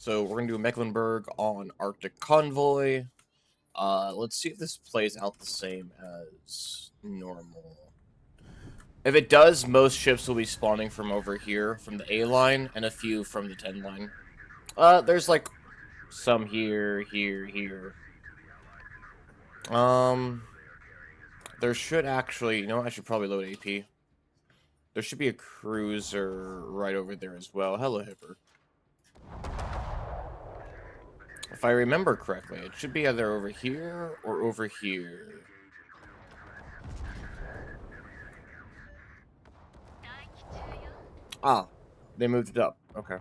So we're gonna do Mecklenburg on Arctic Convoy. Let's see if this plays out the same as normal. If it does, most ships will be spawning from over here, from the A line, and a few from the 10 line. There's like some here, here. There should actually, you know what, I should probably load AP. There should be a cruiser right over there as well. Hello, Hipper. If I remember correctly, it should be either over here or over here. Ah, they moved it up. Okay.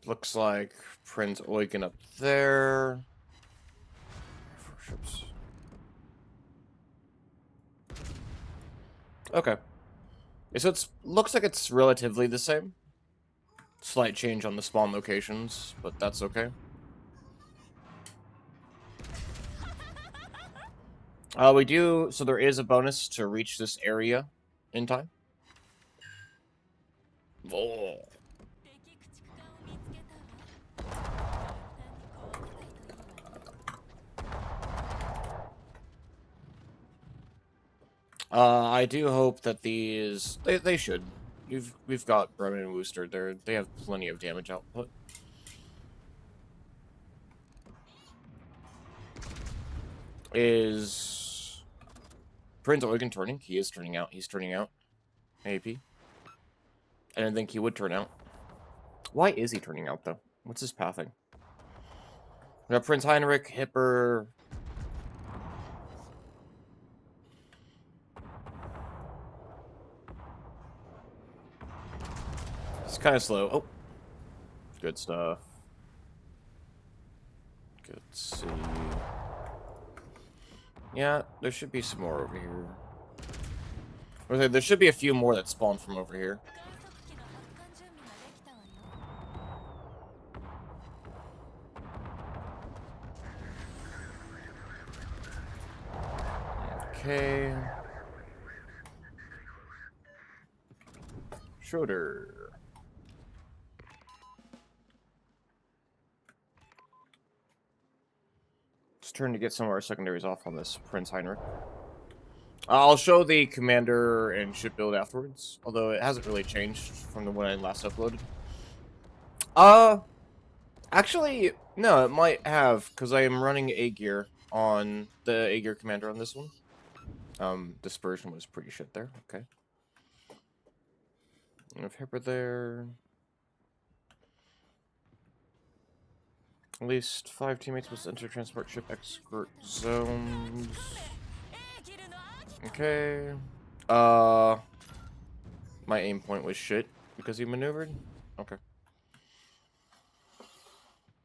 Looks like Prince Eugen up there. Ships. Okay. So it looks like it's relatively the same. Slight change on the spawn locations, but that's okay. So there is a bonus to reach this area in time. Oh. I do hope that these they should. We've got Bremen and Worcester there. They have plenty of damage output. Is Prince Eugen turning? He is turning out. He's turning out. AP. I didn't think he would turn out. Why is he turning out though? What's his pathing? We got Prince Heinrich, Hipper. It's kind of slow. Oh, good stuff. Let's see. Yeah, there should be some more over here. Okay, there should be a few more that spawn from over here. Okay. Schroeder. It's turn to get some of our secondaries off on this Prince Heinrich. I'll show the commander and ship build afterwards, although it hasn't really changed from the one I last uploaded. Actually, no, it might have, because I am running A gear on the A gear commander on this one. Dispersion was pretty shit there. Okay. I have Hipper there. At least 5 teammates must enter transport ship expert zones. Okay. My aim point was shit because he maneuvered. Okay.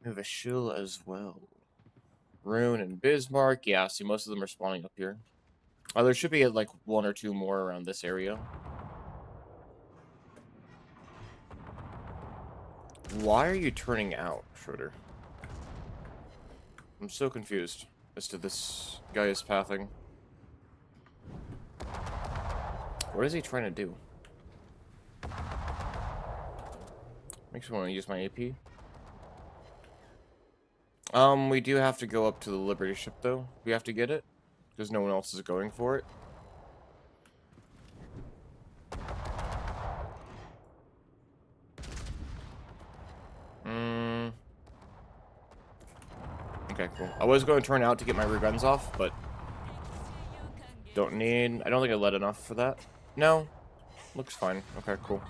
We have a shill as well. Rune and Bismarck. Yeah, see, most of them are spawning up here. There should be like 1 or 2 more around this area. Why are you turning out, Schroeder? I'm so confused as to this guy's pathing. What is he trying to do? Makes me want to use my AP. We do have to go up to the Liberty ship, though. We have to get it, because no one else is going for it. Okay, cool. I was going to turn out to get my rear guns off, but don't need. I don't think I led enough for that. No, looks fine. Okay, cool.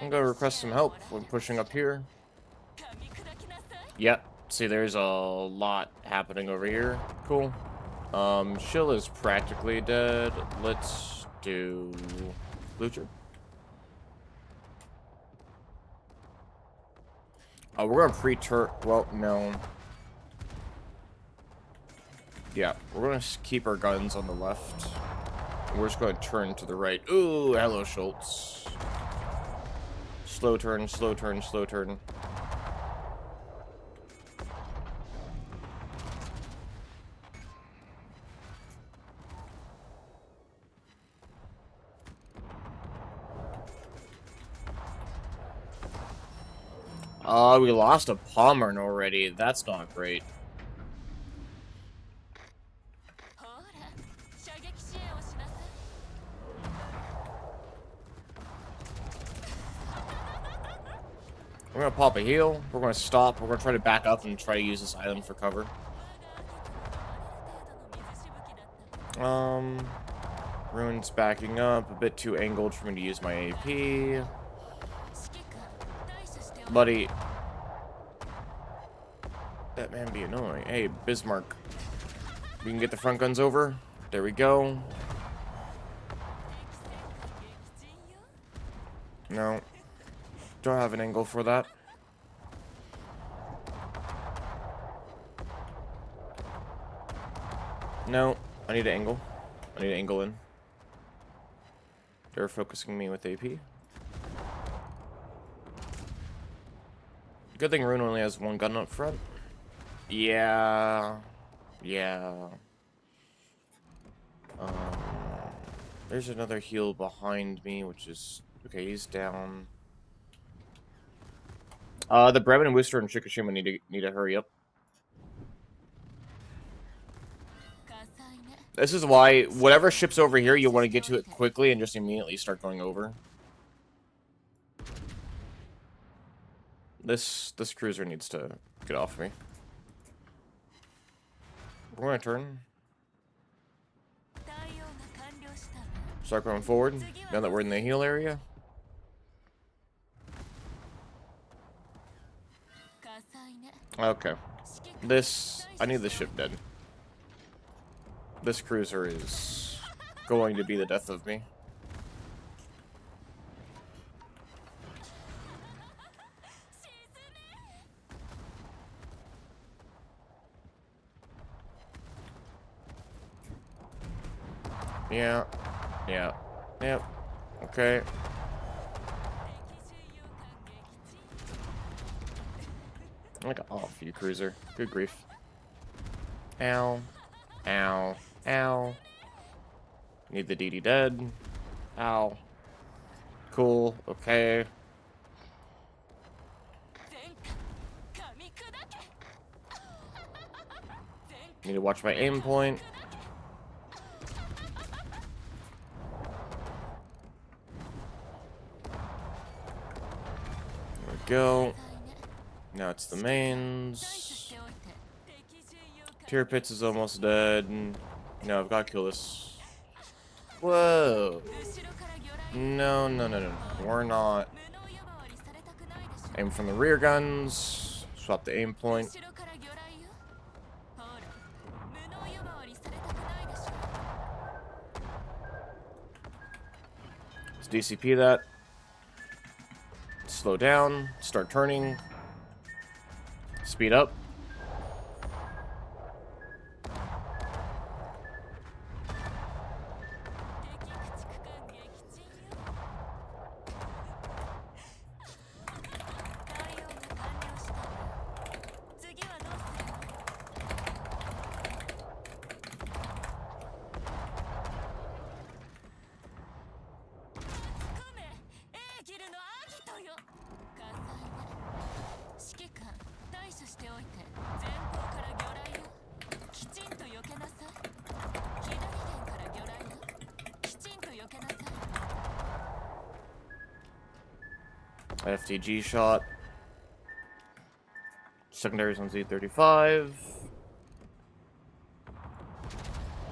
I'm gonna request some help when pushing up here. Yep. See, there's a lot happening over here. Cool. Shill is practically dead. Let's do Blucher. Oh, we're gonna pre-turn. Well, no. Yeah, we're gonna keep our guns on the left. We're just gonna turn to the right. Ooh, hello, Schultz. Slow turn, slow turn, slow turn. We lost a Pommern already. That's not great. We're gonna pop a heal. We're gonna stop. We're gonna try to back up and try to use this island for cover. Ruin's backing up. A bit too angled for me to use my AP. Buddy. That man be annoying. Hey, Bismarck. We can get the front guns over. There we go. No. Don't have an angle for that. No. I need an angle. I need an angle in. They're focusing me with AP. Good thing Rune only has one gun up front. Yeah. Yeah. There's another heal behind me, which is... Okay, he's down. The Bremen and Worcester and Shikishima need to hurry up. This is why, whatever ship's over here, you want to get to it quickly and just immediately start going over. This cruiser needs to get off me. We're going to turn. Start going forward, now that we're in the heal area. Okay. I need this ship dead. This cruiser is going to be the death of me. Yeah. Yeah. Yep. Okay. Like, off, you cruiser. Good grief. Ow. Ow. Ow. Need the DD dead. Ow. Cool. Okay. Need to watch my aim point. There we go. Now it's the mains. Tier Pits is almost dead. No, I've got to kill this. Whoa. No, no, no, no. We're not. Aim from the rear guns. Swap the aim point. Let's DCP that. Slow down. Start turning. Speed up. FTG shot. Secondaries on Z35.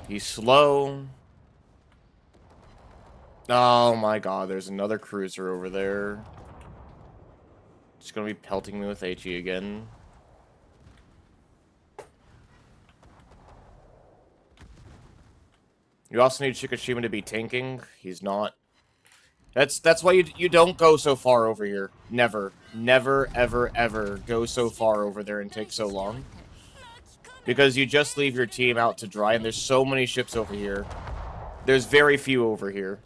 He's slow. Oh my god, there's another cruiser over there. It's gonna be pelting me with HE again. You also need Shikishima to be tanking. He's not. That's why you don't go so far over here. Never. Never, ever, ever go so far over there and take so long. Because you just leave your team out to dry, and there's so many ships over here. There's very few over here.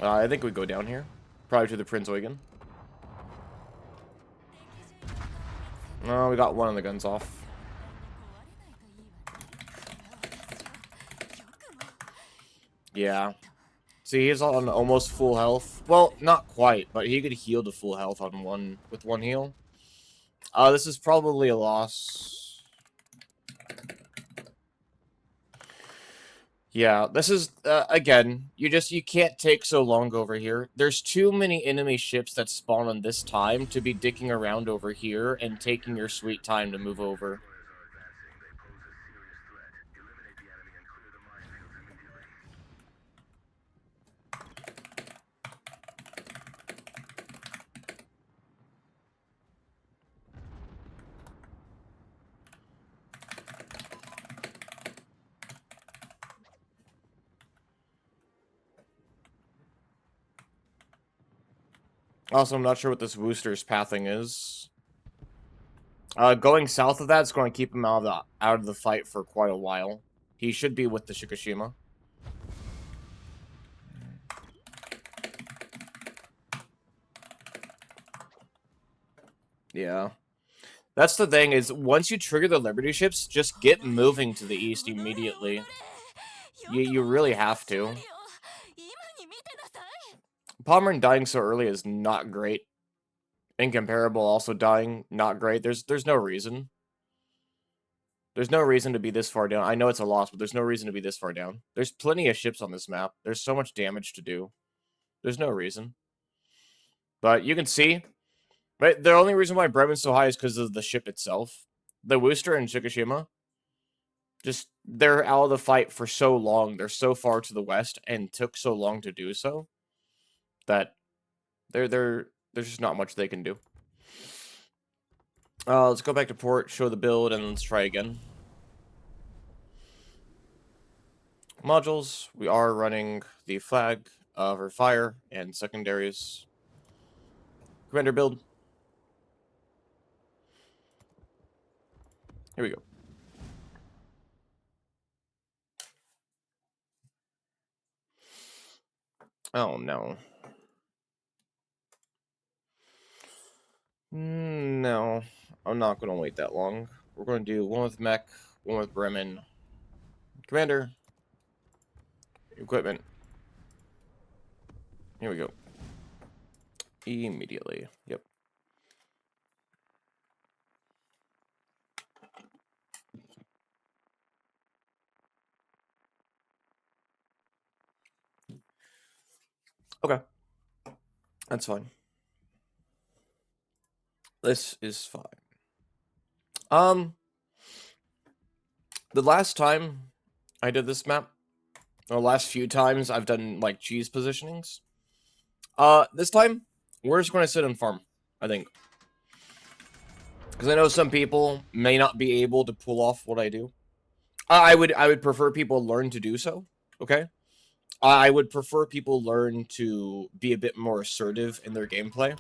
I think we go down here. Probably to the Prinz Eugen. No, we got one of the guns off. Yeah. See, he's on almost full health. Well, not quite, but he could heal to full health on with one heal. This is probably a loss. Yeah, this is again, you can't take so long over here. There's too many enemy ships that spawn on this time to be dicking around over here and taking your sweet time to move over. Also, I'm not sure what this Wooster's pathing is. Going south of that's going to keep him out of the fight for quite a while. He should be with the Shikishima. Yeah. That's the thing, is once you trigger the Liberty ships, just get moving to the east immediately. You really have to. Pommern dying so early is not great. Incomparable also dying, not great. There's no reason. There's no reason to be this far down. I know it's a loss, but there's no reason to be this far down. There's plenty of ships on this map. There's so much damage to do. There's no reason. But you can see, right? The only reason why Bremen's so high is because of the ship itself. The Worcester and Shikishima, just, they're out of the fight for so long. They're so far to the west and took so long to do so that there's just not much they can do. Let's go back to port, show the build, and let's try again. Modules, we are running the flag for fire and secondaries. Commander build. Here we go. Oh, no. No, I'm not going to wait that long. We're going to do one with Meck, one with Bremen. Commander. Equipment. Here we go. Immediately. Yep. Okay. That's fine. This is fine. The last time I did this map, the last few times I've done, like, cheese positionings. This time, we're just going to sit and farm, I think. Because I know some people may not be able to pull off what I do. I would prefer people learn to do so, okay? I would prefer people learn to be a bit more assertive in their gameplay.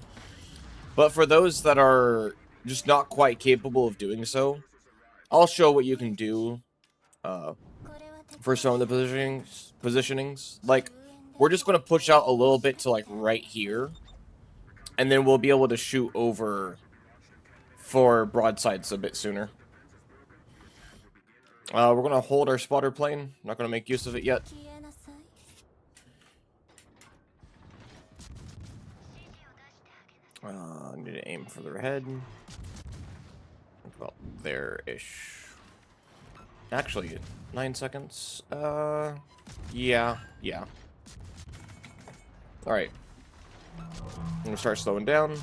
But for those that are just not quite capable of doing so, I'll show what you can do for some of the positionings. Like, we're just going to push out a little bit to, like, right here. And then we'll be able to shoot over for broadsides a bit sooner. We're going to hold our spotter plane. Not going to make use of it yet. I need to aim further ahead. About there-ish. Actually, 9 seconds. Yeah. Alright. I'm gonna start slowing down.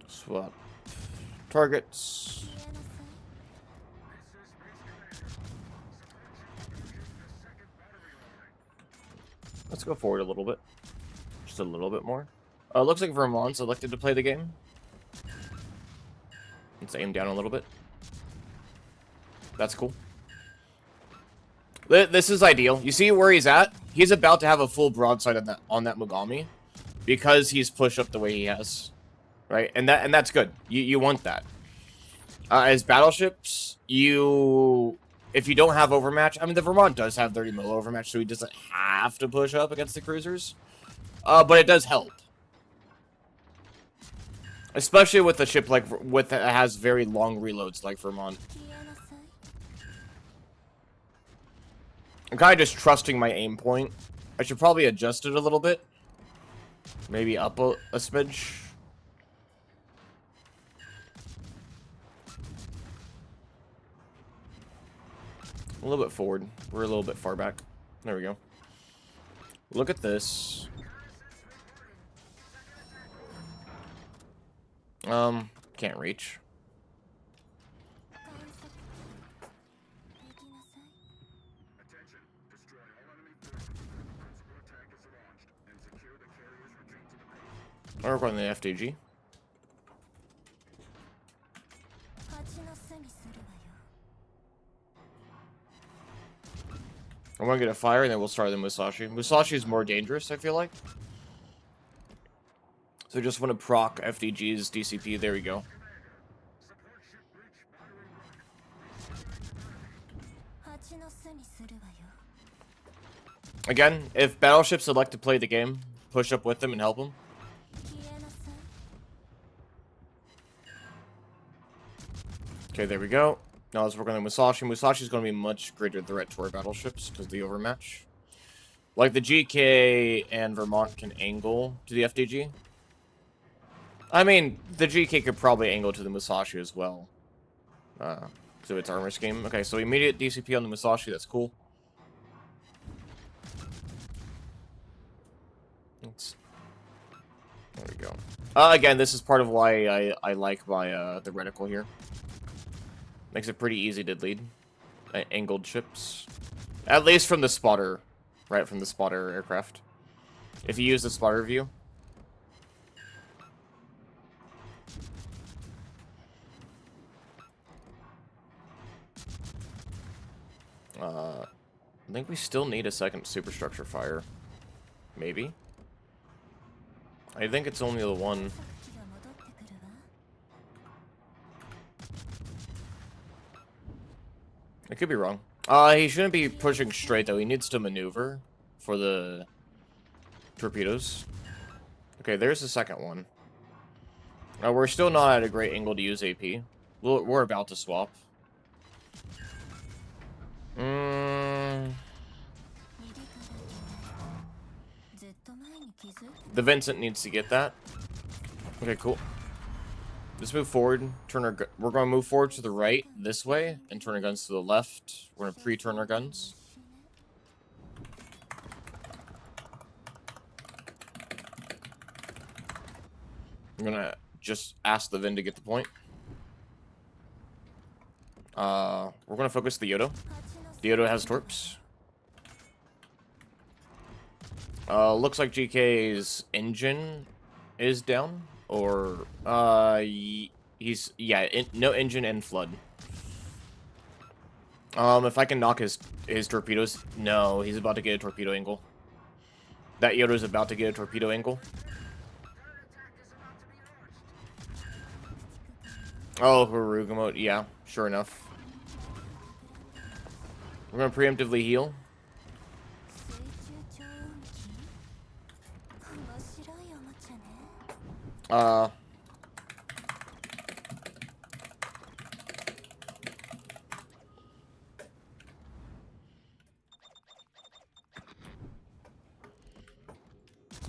Swap targets. Let's go forward a little bit. Just a little bit more. Looks like Vermont's elected to play the game. Let's aim down a little bit. That's cool. This is ideal. You see where he's at? He's about to have a full broadside on that Mogami because he's pushed up the way he has, right? And that's good. You want that. As battleships, if you don't have overmatch, I mean, the Vermont does have 30 mil overmatch, so he doesn't have to push up against the cruisers. But it does help. Especially with a ship like that has very long reloads like Vermont. I'm kind of just trusting my aim point. I should probably adjust it a little bit. Maybe up a smidge. A little bit forward. We're a little bit far back. There we go. Look at this. Can't reach. Or we're going to the FDG. I'm gonna get a fire and then we'll start the Musashi. Musashi is more dangerous, I feel like. So just want to proc FDG's DCP. There we go. Again, if battleships select to play the game, push up with them and help them. Okay, there we go. Now let's work on the Musashi. Musashi is going to be much greater threat to our battleships because of the overmatch. Like the GK and Vermont can angle to the FDG. I mean, the GK could probably angle to the Musashi as well. So its armor scheme. Okay, so immediate DCP on the Musashi. That's cool. There we go. Again, this is part of why I like my the reticle here. Makes it pretty easy to lead. Angled ships. At least from the spotter. Right, from the spotter aircraft. If you use the spotter view. I think we still need a second superstructure fire. Maybe. I think it's only the one. I could be wrong. He shouldn't be pushing straight, though. He needs to maneuver for the torpedoes. Okay, there's the second one. We're still not at a great angle to use AP. We're about to swap. The Vincent needs to get that. Okay, cool. Let's move forward. We're going to move forward to the right this way and turn our guns to the left. We're going to pre-turn our guns. I'm going to just ask the Vin to get the point. We're going to focus the Yodo. The Yodo has torps. Looks like GK's engine is down. Or, he's, yeah, no engine and flood. If I can knock his torpedoes. No, he's about to get a torpedo angle. That Yodo's about to get a torpedo angle. Oh, Haruga mode. Yeah, sure enough. We're gonna preemptively heal.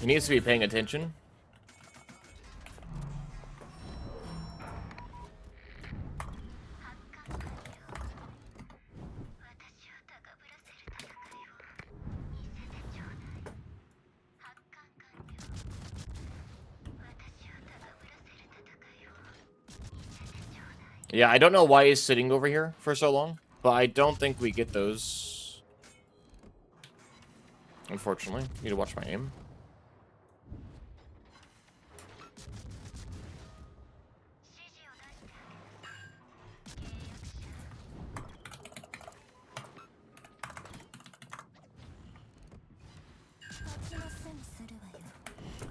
He needs to be paying attention. Yeah, I don't know why he's sitting over here for so long, but I don't think we get those. Unfortunately, need to watch my aim.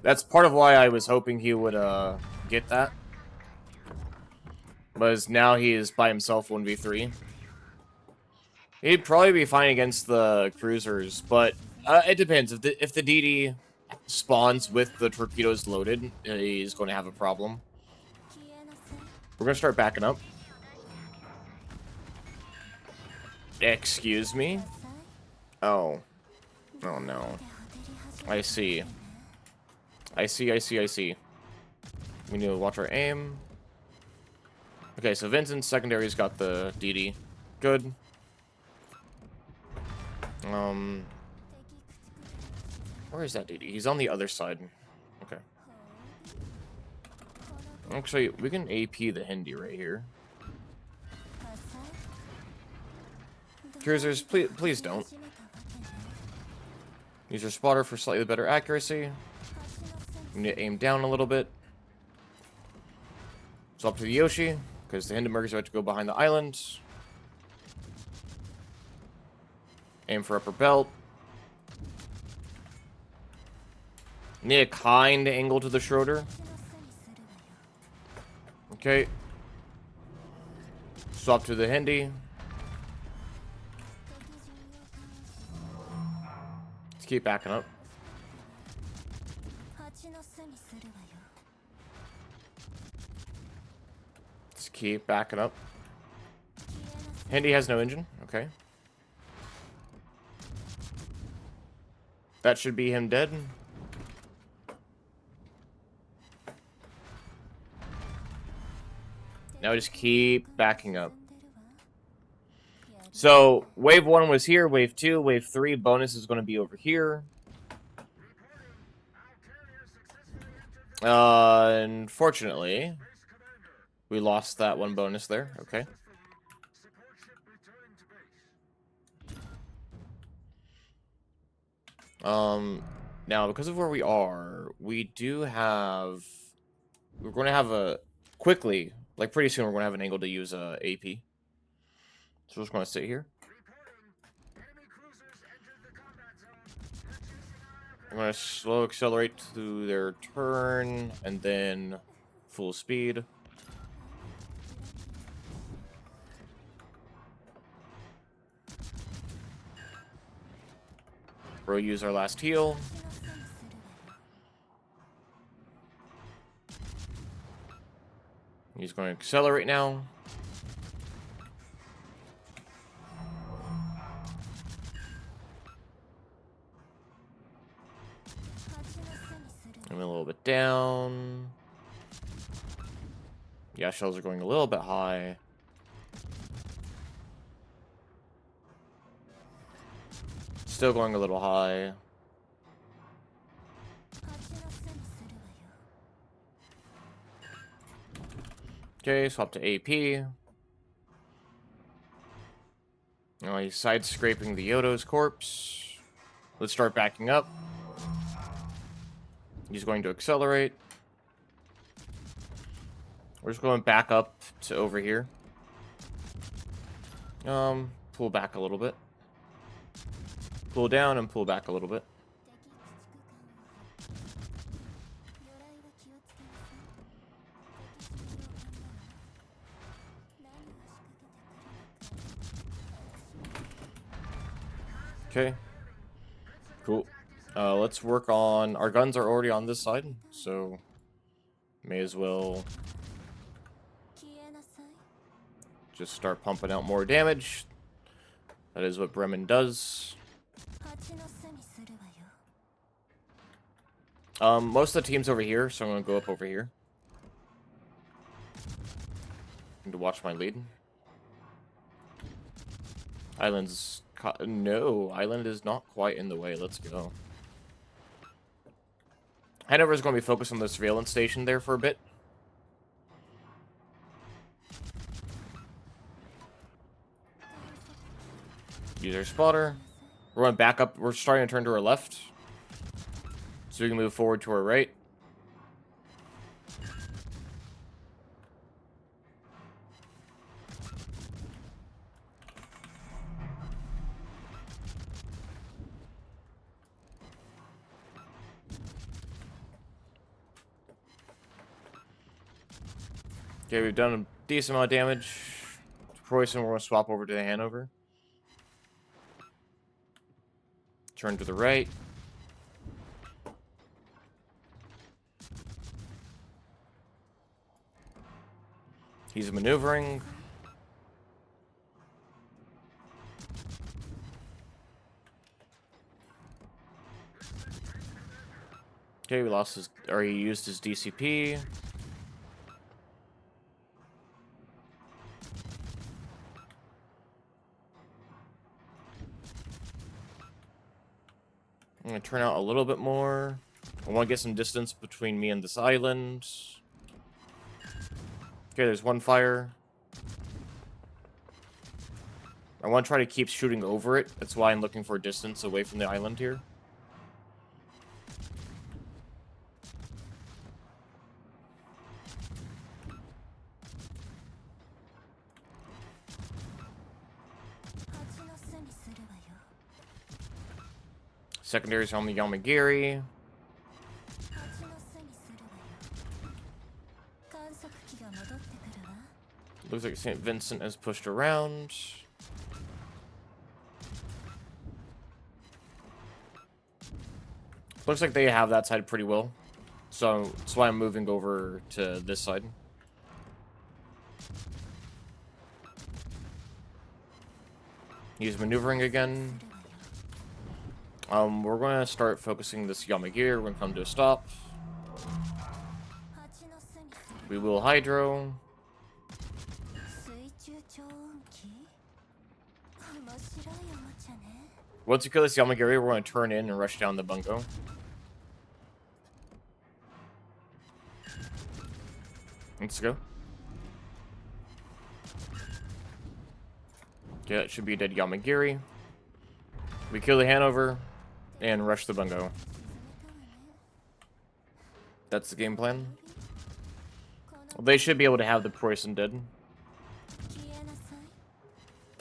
That's part of why I was hoping he would get that. But now he is by himself 1v3. He'd probably be fine against the cruisers, but it depends. If the DD spawns with the torpedoes loaded, he's going to have a problem. We're gonna start backing up. Excuse me? Oh. Oh no. I see. I see. We need to watch our aim. Okay, so Vincent's secondary's got the DD. Good. Where is that DD? He's on the other side. Okay. Actually, we can AP the Hinde right here. Cruisers, please don't. Use your spotter for slightly better accuracy. We need to aim down a little bit. So up to the Yoshi, because the Hindenburg is about to go behind the island. Aim for upper belt. Need a kind angle to the Schroeder. Okay. Swap to the Hinde. Let's keep backing up. Let's keep backing up. Hinde has no engine. Okay. That should be him dead. Now just keep backing up. So, wave 1 was here, wave 2, wave 3, bonus is going to be over here. Unfortunately, we lost that one bonus there. Okay. Now, because of where we are, we do have... We're going to have a... Quickly, like pretty soon, we're going to have an angle to use AP. So we're just going to sit here. I'm going to slow accelerate to their turn, and then full speed. We'll use our last heal. He's going to accelerate now. I'm a little bit down. Yeah, shells are going a little bit high. Still going a little high. Okay, swap to AP. Oh, he's side scraping the Yodo's corpse. Let's start backing up. He's going to accelerate. We're just going back up to over here. Pull back a little bit. Pull down and pull back a little bit. Okay. Cool. Let's work on... Our guns are already on this side, so... May as well... just start pumping out more damage. That is what Bremen does. Most of the team's over here, so I'm going to go up over here. Need to watch my lead. Island's... No, Island is not quite in the way. Let's go. Hanover is going to be focused on the surveillance station there for a bit. Use our spotter. We're going back up. We're starting to turn to our left. So we can move forward to our right. Okay, we've done a decent amount of damage. Preußen, we're going to swap over to Hanover. Turn to the right. He's maneuvering. Okay, we lost his, or he used his DCP. I'm gonna turn out a little bit more. I want to get some distance between me and this island. Okay, there's one fire. I want to try to keep shooting over it. That's why I'm looking for distance away from the island here. Secondaries on the Yamagiri. Looks like St. Vincent has pushed around. Looks like they have that side pretty well. So that's why I'm moving over to this side. He's maneuvering again. We're going to start focusing this Yamagiri. We're going to come to a stop. We will hydro. Once we kill this Yamagiri, we're going to turn in and rush down the bungo. Let's go. Okay, that should be a dead Yamagiri. We kill the Hanover and rush the bungo. That's the game plan. Well, they should be able to have the Preußen dead.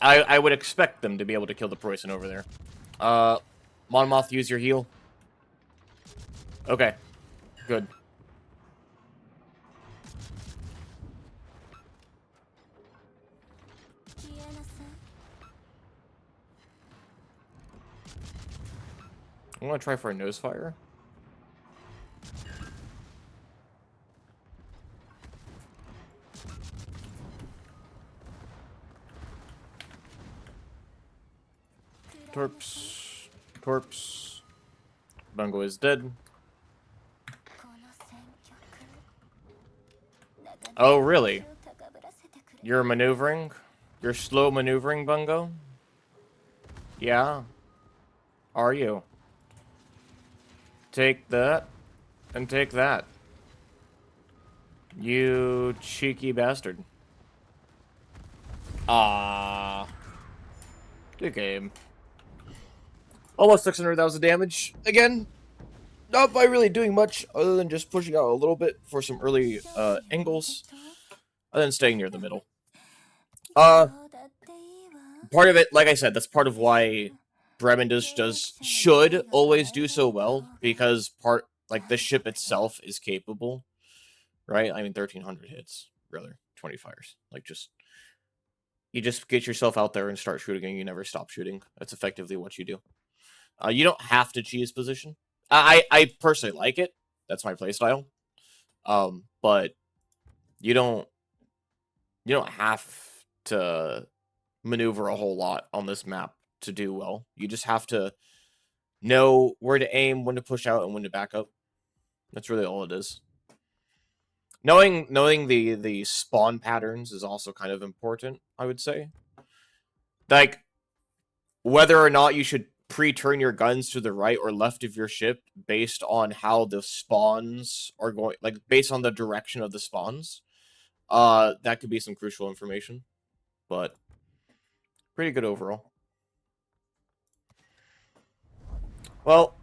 I would expect them to be able to kill the Preußen over there. Monmouth, use your heal. Okay, good. I'm gonna try for a nose fire. Torps. Torps. Bungo is dead. Oh, really? You're maneuvering? You're slow maneuvering, Bungo? Yeah. Are you? Take that. And take that. You cheeky bastard. Ah. Good game. Almost 600,000 damage. Again, not by really doing much other than just pushing out a little bit for some early angles. And then staying near the middle. Part of it, like I said, that's part of why Bremen should always do so well, because the ship itself is capable, right? I mean, 1,300 hits, rather, 20 fires. Like, you just get yourself out there and start shooting, and you never stop shooting. That's effectively what you do. You don't have to cheese position. I personally like it. That's my playstyle. But you don't have to maneuver a whole lot on this map to do well. You just have to know where to aim, when to push out, and when to back up. That's really all it is. Knowing the spawn patterns is also kind of important, I would say. Like, whether or not you should pre-turn your guns to the right or left of your ship based on how the spawns are going, like, based on the direction of the spawns. That could be some crucial information. But pretty good overall. Well,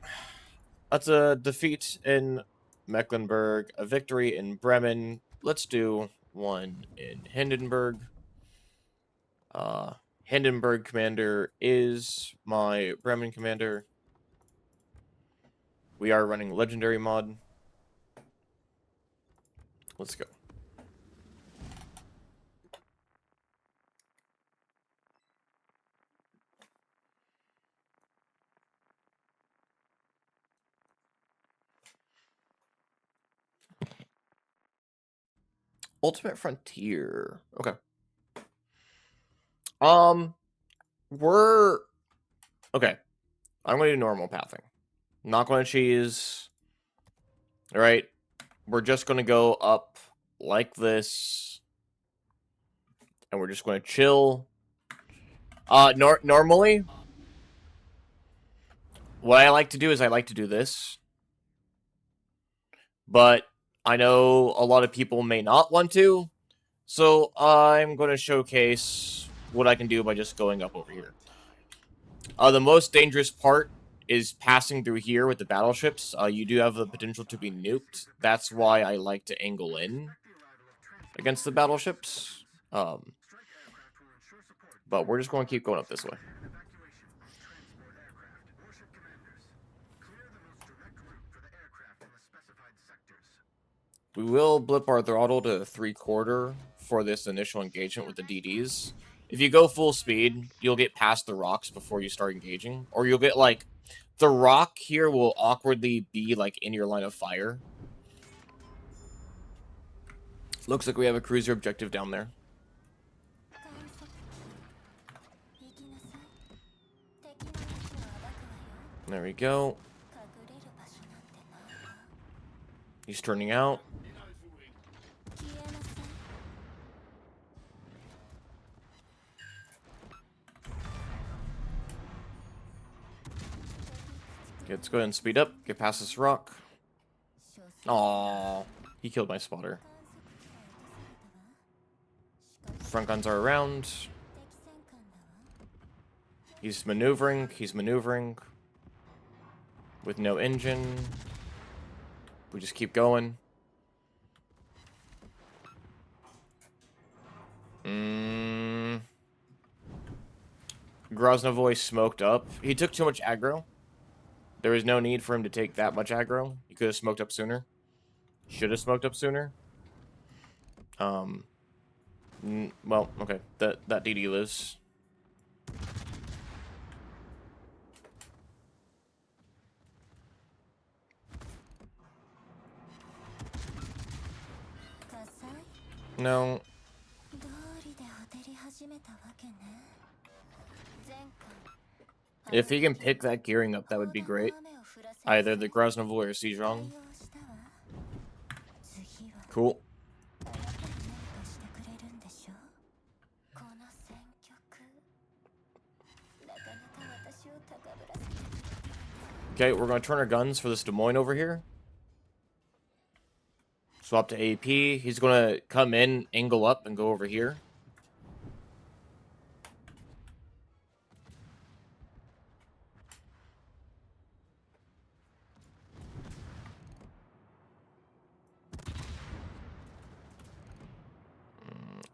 that's a defeat in Mecklenburg, a victory in Bremen. Let's do one in Hindenburg. Hindenburg commander is my Bremen commander. We are running legendary mod. Let's go. Ultimate Frontier. Okay. We're... Okay. I'm going to do normal pathing. Not going to cheese. All right. We're just going to go up like this. And we're just going to chill. Normally, what I like to do is I like to do this. But I know a lot of people may not want to. So I'm going to showcase what I can do by just going up over here. The most dangerous part is passing through here with the battleships. You do have the potential to be nuked. That's why I like to angle in against the battleships. But we're just going to keep going up this way. We will blip our throttle to 3/4 for this initial engagement with the DDs. If you go full speed, you'll get past the rocks before you start engaging. Or you'll get, like, the rock here will awkwardly be, like, in your line of fire. Looks like we have a cruiser objective down there. There we go. He's turning out. Okay, let's go ahead and speed up. Get past this rock. Aww. He killed my spotter. Front guns are around. He's maneuvering. He's maneuvering. With no engine. We just keep going. Groznovoy smoked up. He took too much aggro. There was no need for him to take that much aggro. He could have smoked up sooner. Should have smoked up sooner. Well, okay. That DD lives. No. If he can pick that gearing up, that would be great. Either the Groznovoy or Sejong. Cool. Okay, we're going to turn our guns for this Des Moines over here. Swap to AP. He's going to come in, angle up, and go over here.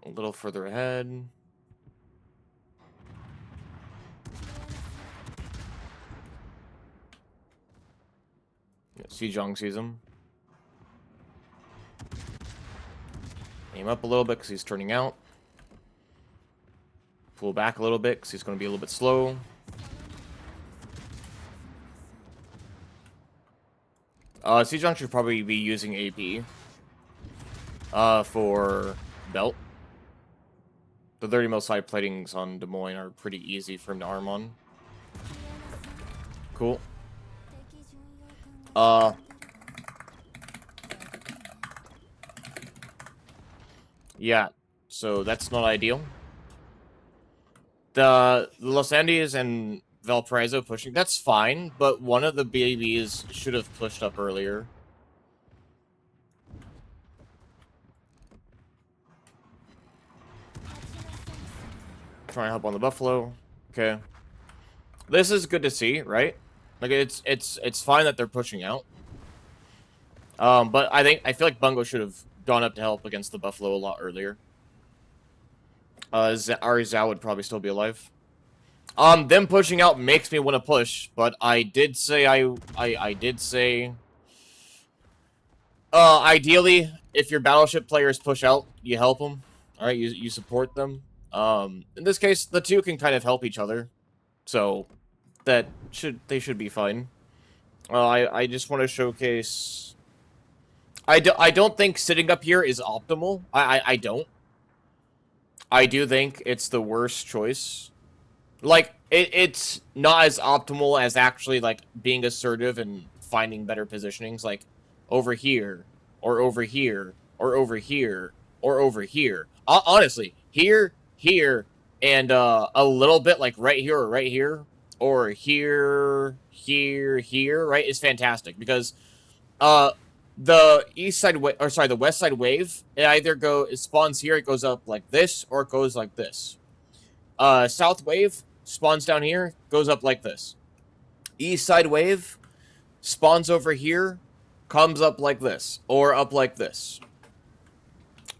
A little further ahead. Sejong sees him. Aim up a little bit because he's turning out. Pull back a little bit because he's going to be a little bit slow. Sejong should probably be using AP for belt. The 30mm side platings on Des Moines are pretty easy for him to arm on. Cool. Yeah, so that's not ideal. The Los Andes and Valparaiso pushing, that's fine, but one of the BABs should have pushed up earlier. Trying to help on the Buffalo. Okay. This is good to see, right? Like it's fine that they're pushing out. But I feel like Bungo should have gone up to help against the Buffalo a lot earlier. Our Zhao would probably still be alive. Them pushing out makes me want to push, but I did say I did say ideally if your battleship players push out, you help them. All right, you support them. In this case, the two can kind of help each other. So they should be fine. I just want to showcase I don't think sitting up here is optimal. I don't. I do think it's the worst choice. Like, it's not as optimal as actually, like, being assertive and finding better positionings, like, over here, or over here, or over here, or over here. Honestly, here, and a little bit, like, right here, or here, here, right, is fantastic, because, the east side, or sorry, the west side wave, it spawns here, it goes up like this, or it goes like this. South wave spawns down here, goes up like this. East side wave spawns over here, comes up like this, or up like this.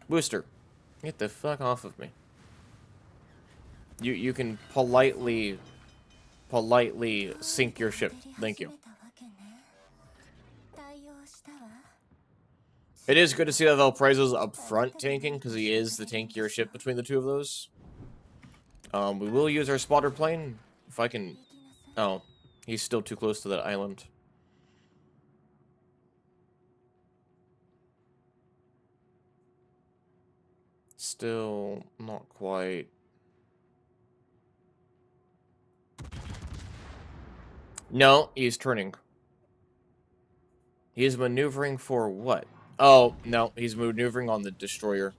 Booster, get the fuck off of me. You can politely sink your ship. Thank you. It is good to see that Valparaiso's up front tanking, because he is the tankier ship between the two of those. We will use our spotter plane, if I can... Oh, he's still too close to that island. Still not quite. No, he's turning. He is maneuvering for what? Oh, no, he's maneuvering on the destroyer.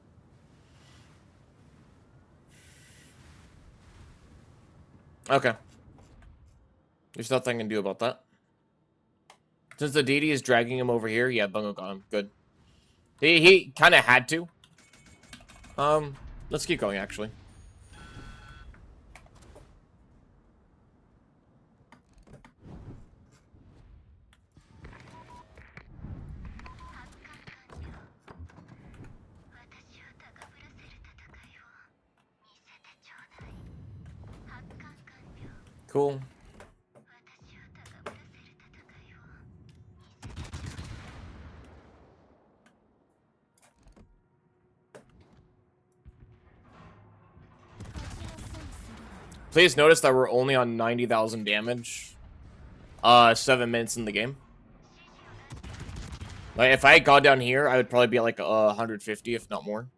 Okay. There's nothing I can do about that. Since the DD is dragging him over here, yeah, Bungo got him. Good. He kind of had to. Let's keep going, actually. Cool. Please notice that we're only on 90,000 damage. 7 minutes in the game. Like, if I had gone down here, I would probably be at like 150, if not more.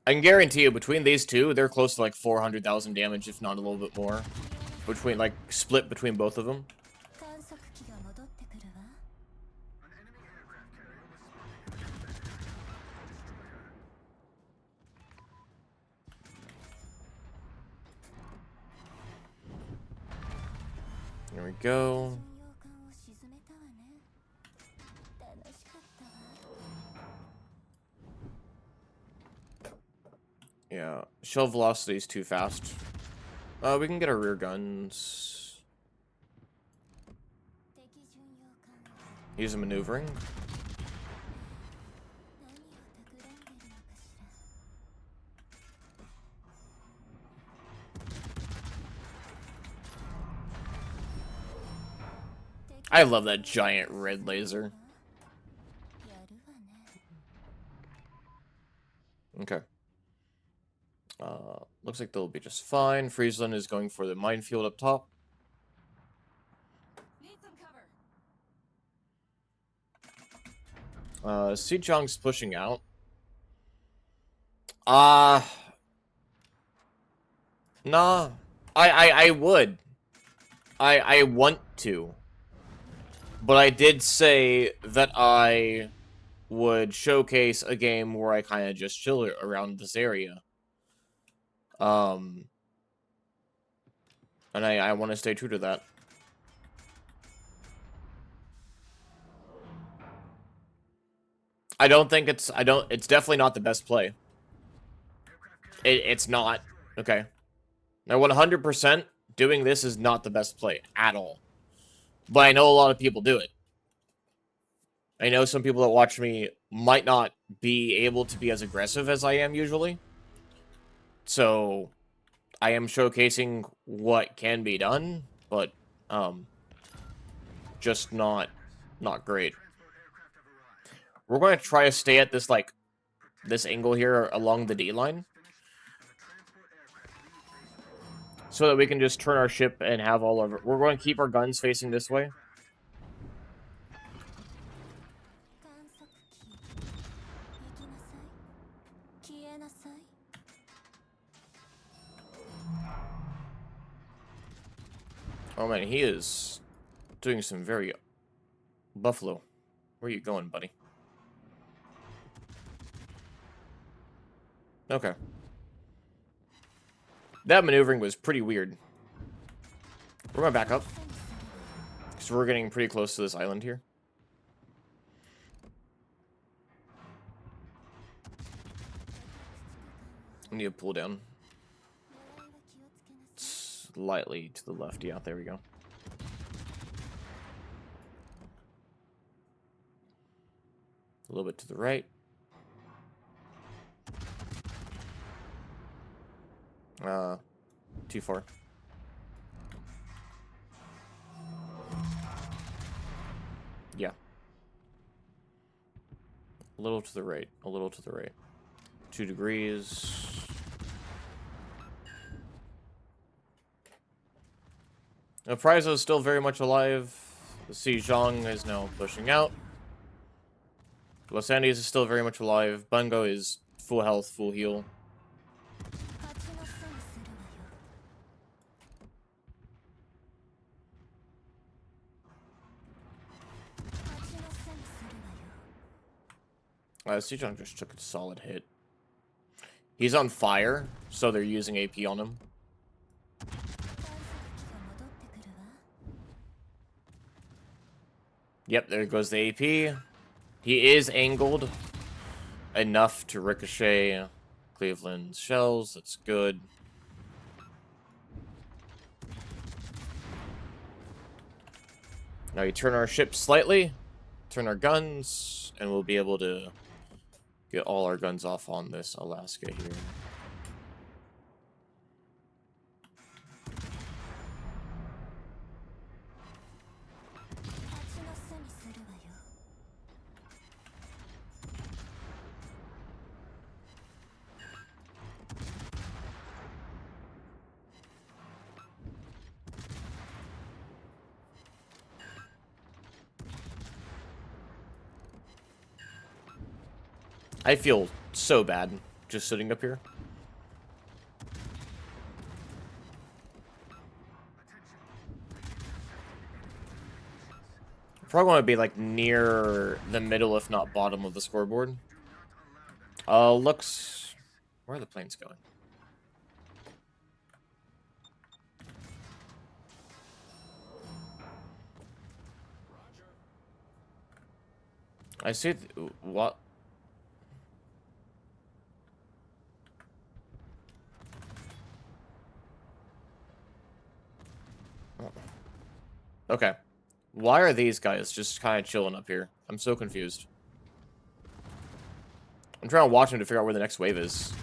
I can guarantee you, between these two, they're close to like 400,000 damage, if not a little bit more. Between, like, split between both of them. There we go. Yeah, shell velocity is too fast. We can get our rear guns. Use a maneuvering. I love that giant red laser. Okay. Looks like they'll be just fine. Friesland is going for the minefield up top. Sejong's pushing out. Nah. I would. I want to. But I did say that I would showcase a game where I kind of just chill around this area. And I want to stay true to that. It's definitely not the best play. It's not. Okay. Now, 100% doing this is not the best play at all. But I know a lot of people do it. I know some people that watch me might not be able to be as aggressive as I am usually. So, I am showcasing what can be done, but, just not great. We're going to try to stay at this, like, this angle here along the D line. so that we can just turn our ship and have all of it. We're going to keep our guns facing this way. Oh man, he is doing some very... Buffalo, where are you going, buddy? Okay. That maneuvering was pretty weird. We're going to back up. Because we're getting pretty close to this island here. I need to pull down. Slightly to the left. Yeah, there we go. A little bit to the right. Too far. Yeah. A little to the right. A little to the right. 2 degrees. Now, Prizo is still very much alive. The Sejong is now pushing out. Los Andes is still very much alive. Bungo is full health, full heal. Sejong just took a solid hit. He's on fire, so they're using AP on him. Yep, there goes the AP. He is angled enough to ricochet Cleveland's shells. That's good. Now you turn our ship slightly, turn our guns, and we'll be able to get all our guns off on this Alaska here. I feel so bad just sitting up here. Probably want to be like near the middle, if not bottom of the scoreboard. Looks... Where are the planes going? I see... What? Okay. Why are these guys just kind of chilling up here? I'm so confused. I'm trying to watch them to figure out where the next wave is.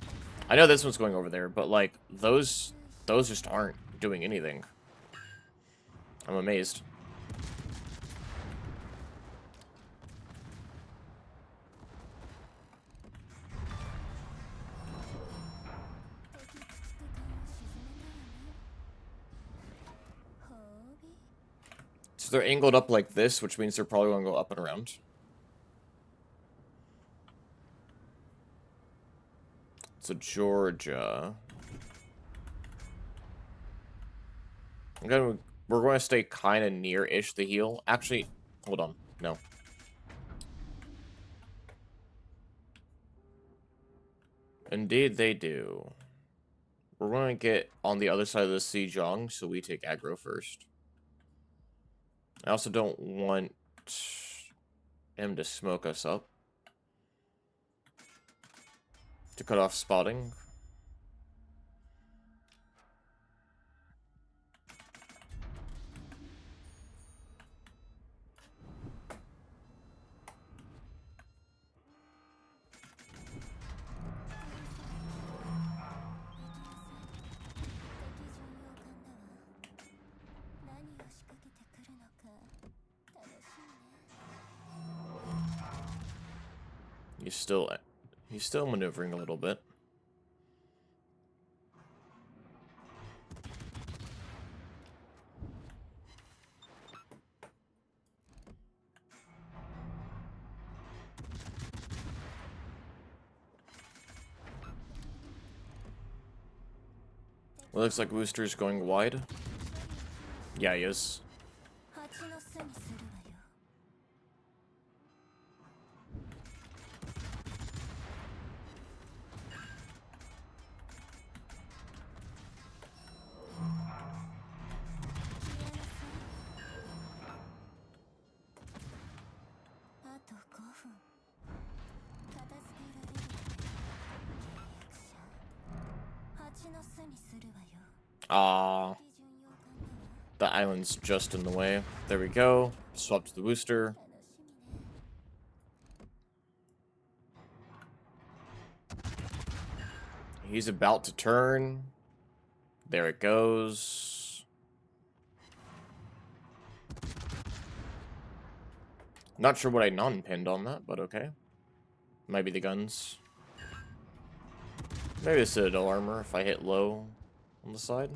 I know this one's going over there, but like those just aren't doing anything. I'm amazed. So they're angled up like this, which means they're probably going to go up and around. So Georgia. We're going to stay kind of near-ish the heel. Actually, hold on. No. Indeed, they do. We're going to get on the other side of the Sejong, so we take aggro first. I also don't want him to smoke us up. To cut off spotting. He's still maneuvering a little bit. Looks like Wooster's going wide. Yeah, he is. The island's just in the way. There we go. Swap to the Wooster. He's about to turn. There it goes. Not sure what I non-pinned on that, but okay. Might be the guns. Maybe the Citadel armor if I hit low on the side.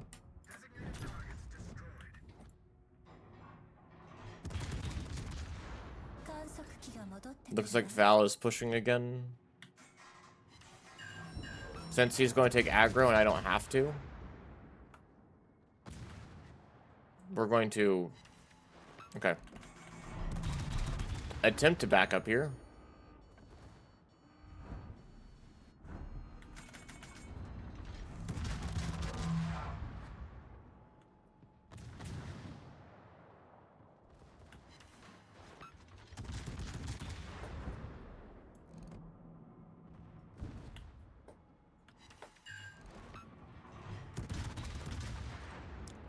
Looks like Val is pushing again. Since he's going to take aggro and I don't have to, we're going to... Okay. Attempt to back up here.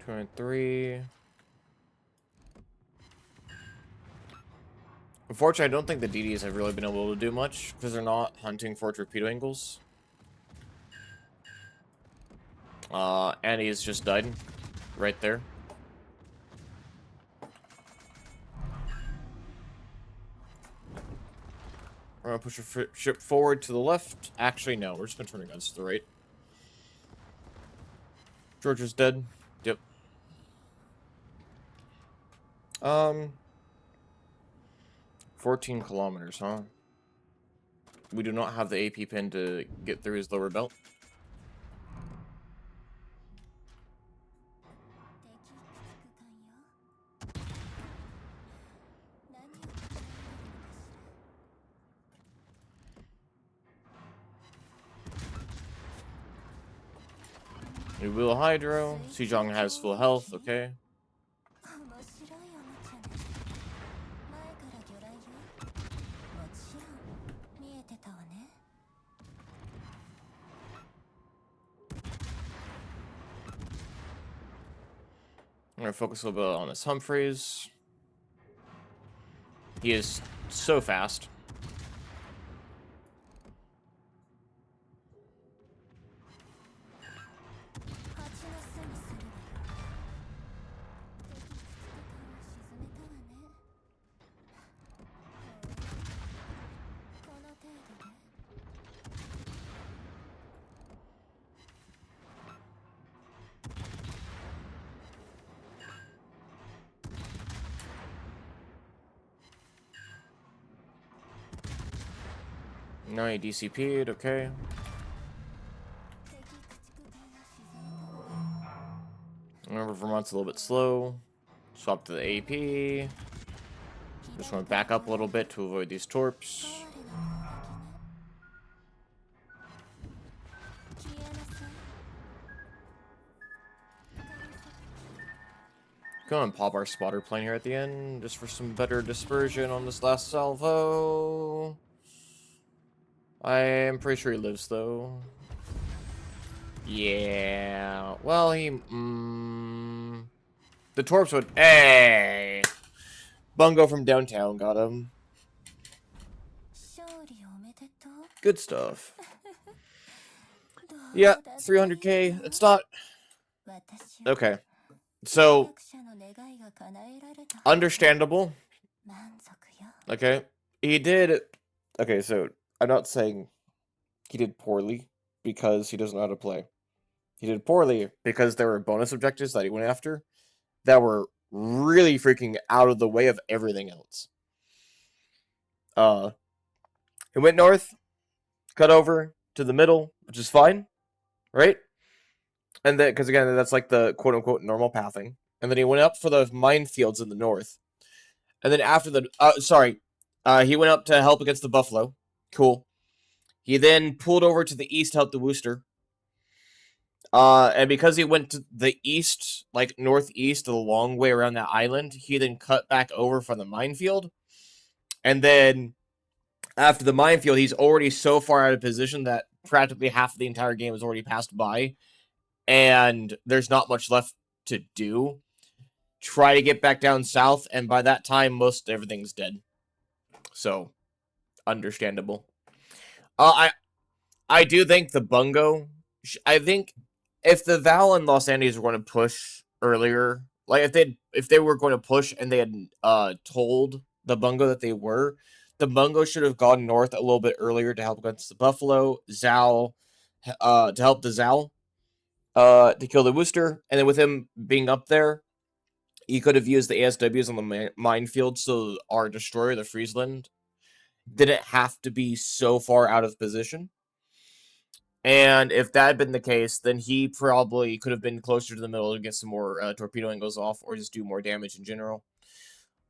And 3. Unfortunately, I don't think the DDs have really been able to do much because they're not hunting for torpedo angles. And he's just died right there. We're gonna push our ship forward to the left. Actually, no, we're just gonna turn our guns to the right. George is dead. Yep. 14 kilometers, huh? We do not have the AP pin to get through his lower belt. We will hydro. Sejong has full health, okay. I'm gonna focus a little bit on this Humphreys. He is so fast. No, he DCP'd, okay. Remember, Vermont's a little bit slow. Swap to the AP. Just want to back up a little bit to avoid these torps. Go and pop our spotter plane here at the end, just for some better dispersion on this last salvo. I am pretty sure he lives, though. Yeah. Well, he... The torps would... Hey! Bungo from downtown got him. Good stuff. Yeah, 300k. It's not... Okay. So... Understandable. Okay. He did... Okay, so... I'm not saying he did poorly because he doesn't know how to play. He did poorly because there were bonus objectives that he went after that were really freaking out of the way of everything else. He went north, cut over to the middle, which is fine, right? And then, because again, that's like the quote-unquote normal pathing. And then he went up for the minefields in the north. And then after the... he went up to help against the Buffalo. Cool. He then pulled over to the east to help the Worcester. And because he went to the east, like northeast, the long way around that island, he then cut back over from the minefield. And then after the minefield, he's already so far out of position that practically half of the entire game has already passed by. And there's not much left to do. Try to get back down south, and by that time, most everything's dead. So, understandable. I do think the Bungo... I think if the Val and Los Andes were going to push earlier, like if they were going to push and they had told the Bungo that they were, the Bungo should have gone north a little bit earlier to help against the Buffalo, to help the Zal, to kill the Worcester, and then with him being up there, he could have used the ASWs on the minefield so our destroyer, the Friesland, didn't have to be so far out of position. And if that had been the case, then he probably could have been closer to the middle to get some more torpedo angles off, or just do more damage in general.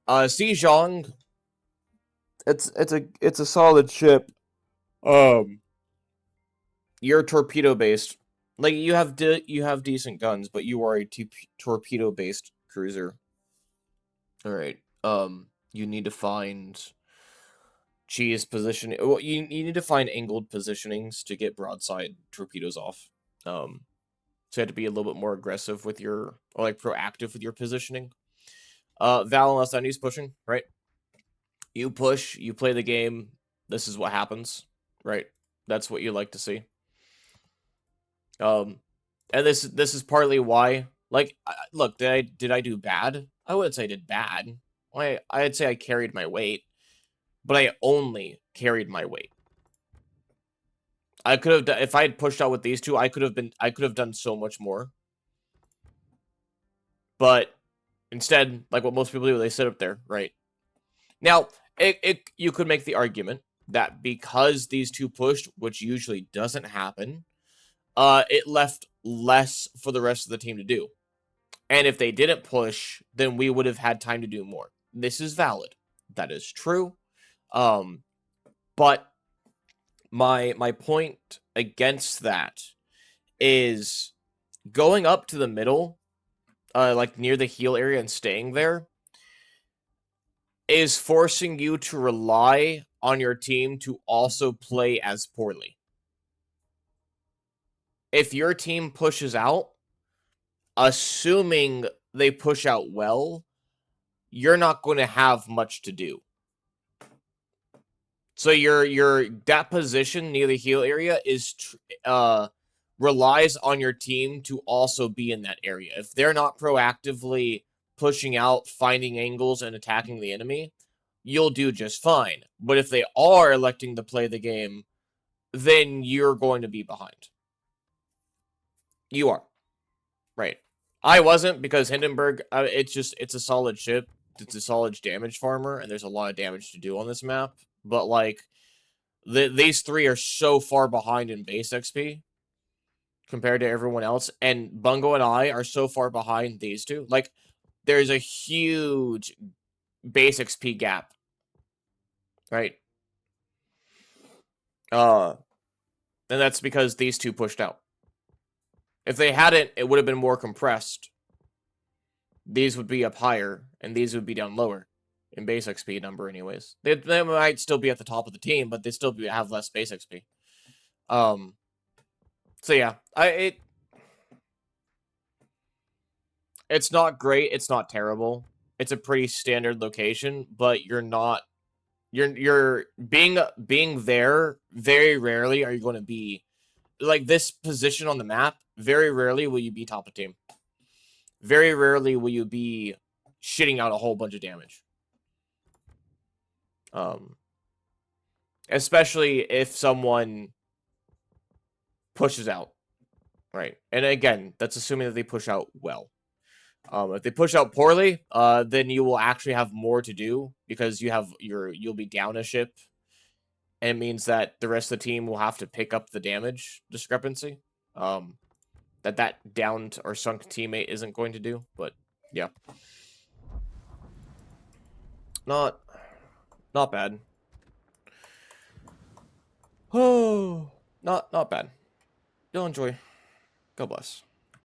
Xizhong, it's a solid ship. You're torpedo based. Like you have decent guns, but you are a torpedo based cruiser. All right. You need to find cheese positioning. Well, you need to find angled positionings to get broadside torpedoes off. So you have to be a little bit more aggressive with your, or like proactive with your positioning. Val and Los Andes pushing, right? You push, you play the game. This is what happens, right? That's what you like to see. And this is partly why. Like, look, did I do bad? I wouldn't say I did bad. I'd say I carried my weight, but I only carried my weight. I could have, if I had pushed out with these two, I could have done so much more. But instead, like what most people do, they sit up there, right? Now, you could make the argument that because these two pushed, which usually doesn't happen, it left less for the rest of the team to do. And if they didn't push, then we would have had time to do more. This is valid. That is true. But my point against that is going up to the middle, like near the heel area and staying there, is forcing you to rely on your team to also play as poorly. If your team pushes out, assuming they push out well, you're not going to have much to do. So that position near the heel area is relies on your team to also be in that area. If they're not proactively pushing out, finding angles, and attacking the enemy, you'll do just fine. But if they are electing to play the game, then you're going to be behind. You are. Right. I wasn't, because Hindenburg, it's a solid ship. It's a solid damage farmer, and there's a lot of damage to do on this map. But, like, these three are so far behind in base XP compared to everyone else, and Bungo and I are so far behind these two. Like, there's a huge base XP gap, right? And that's because these two pushed out. If they hadn't, it would have been more compressed. These would be up higher, and these would be down lower in base XP number anyways. They might still be at the top of the team, but they still have less base XP. So yeah, it's not great, it's not terrible. It's a pretty standard location, but you're being there, very rarely are you going to be like this position on the map. Very rarely will you be top of team. Very rarely will you be shitting out a whole bunch of damage. Especially if someone pushes out, right? And again, that's assuming that they push out well. If they push out poorly, then you will actually have more to do because you'll be down a ship, and it means that the rest of the team will have to pick up the damage discrepancy. that downed or sunk teammate isn't going to do. But yeah, not bad. Oh, not bad. You'll enjoy. God bless.